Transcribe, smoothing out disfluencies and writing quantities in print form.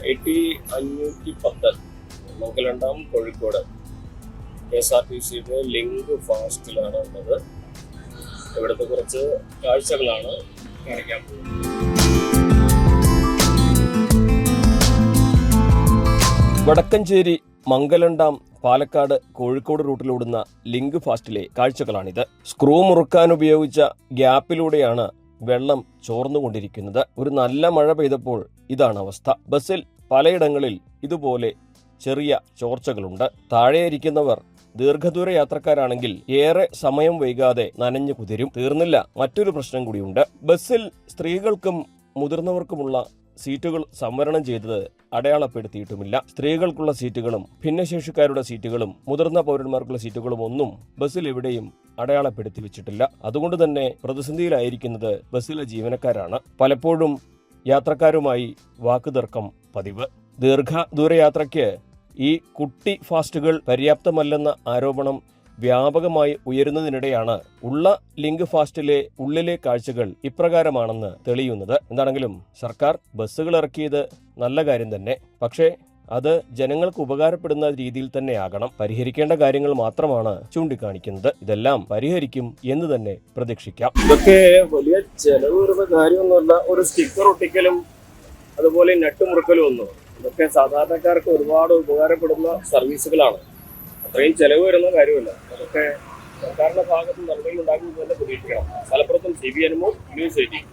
510 Mangalandam Kozhikode KSRTCയുടെ link ഫാസ്റ്റിലാണ് ഉള്ളത്. ഇവിടുത്തെ കുറച്ച് കാഴ്ചകളാണ് കാണിക്കാൻ പോകുന്നത്. വടക്കഞ്ചേരി മംഗലണ്ടാം പാലക്കാട് കോഴിക്കോട് റൂട്ടിലോടുന്ന ലിങ്ക് ഫാസ്റ്റിലെ കാഴ്ചകളാണിത്. സ്ക്രൂ മുറുക്കാൻ ഉപയോഗിച്ച ഗ്യാപ്പിലൂടെയാണ് വെള്ളം ചോർന്നുകൊണ്ടിരിക്കുന്നത്. ഒരു നല്ല മഴ പെയ്തപ്പോൾ ഇതാണ് അവസ്ഥ. ബസ്സിൽ പലയിടങ്ങളിൽ ഇതുപോലെ ചെറിയ ചോർച്ചകളുണ്ട്. താഴെയിരിക്കുന്നവർ ദീർഘദൂര യാത്രക്കാരാണെങ്കിൽ ഏറെ സമയം വൈകാതെ നനഞ്ഞു കുതിരും. തീർന്നില്ല, മറ്റൊരു പ്രശ്നം കൂടിയുണ്ട്. ബസ്സിൽ സ്ത്രീകൾക്കും മുതിർന്നവർക്കുമുള്ള സീറ്റുകൾ സംവരണം ചെയ്തത് അടയാളപ്പെടുത്തിയിട്ടുമില്ല. സ്ത്രീകൾക്കുള്ള സീറ്റുകളും ഭിന്നശേഷിക്കാരുടെ സീറ്റുകളും മുതിർന്ന പൗരന്മാർക്കുള്ള സീറ്റുകളും ഒന്നും ബസ്സിൽ എവിടെയും അടയാളപ്പെടുത്തി വെച്ചിട്ടില്ല. അതുകൊണ്ട് തന്നെ പ്രതിസന്ധിയിലായിരിക്കുന്നത് ബസ്സിലെ ജീവനക്കാരാണ്. പലപ്പോഴും യാത്രക്കാരുമായി വാക്കുതർക്കം പതിവ്. ദീർഘദൂരയാത്രയ്ക്ക് ഈ കുട്ടി ഫാസ്റ്റുകൾ പര്യാപ്തമല്ലെന്ന ആരോപണം വ്യാപകമായി ഉയരുന്നതിനിടെയാണ് ഉള്ള ലിങ്ക് ഫാസ്റ്റിലെ ഉള്ളിലെ കാഴ്ചകൾ ഇപ്രകാരമാണെന്ന് തെളിയുന്നത്. എന്താണെങ്കിലും സർക്കാർ ബസ്സുകൾ ഇറക്കിയത് നല്ല കാര്യം തന്നെ. പക്ഷേ അത് ജനങ്ങൾക്ക് ഉപകാരപ്പെടുന്ന രീതിയിൽ തന്നെയാകണം. പരിഹരിക്കേണ്ട കാര്യങ്ങൾ മാത്രമാണ് ചൂണ്ടിക്കാണിക്കുന്നത്. ഇതെല്ലാം പരിഹരിക്കും എന്ന് തന്നെ പ്രതീക്ഷിക്കാം. ഇതൊക്കെ വലിയ ചെലവ് വരുന്ന കാര്യമൊന്നുമല്ല. ഒരു സ്റ്റിക്കർ ഒട്ടിക്കലും അതുപോലെ നട്ടുമുറുക്കലും ഒന്നും, ഇതൊക്കെ സാധാരണക്കാർക്ക് ഒരുപാട് ഉപകാരപ്പെടുന്ന സർവീസുകളാണ്. അത്രയും ചെലവ് വരുന്ന കാര്യമല്ല. അതൊക്കെ സർക്കാരിന്റെ ഭാഗത്ത് നടപടി ഉണ്ടാകുമെന്ന് തന്നെ പ്രതീക്ഷിക്കണം. മലപ്പുറത്തും CB അനുമോ ന്യൂസ് 18.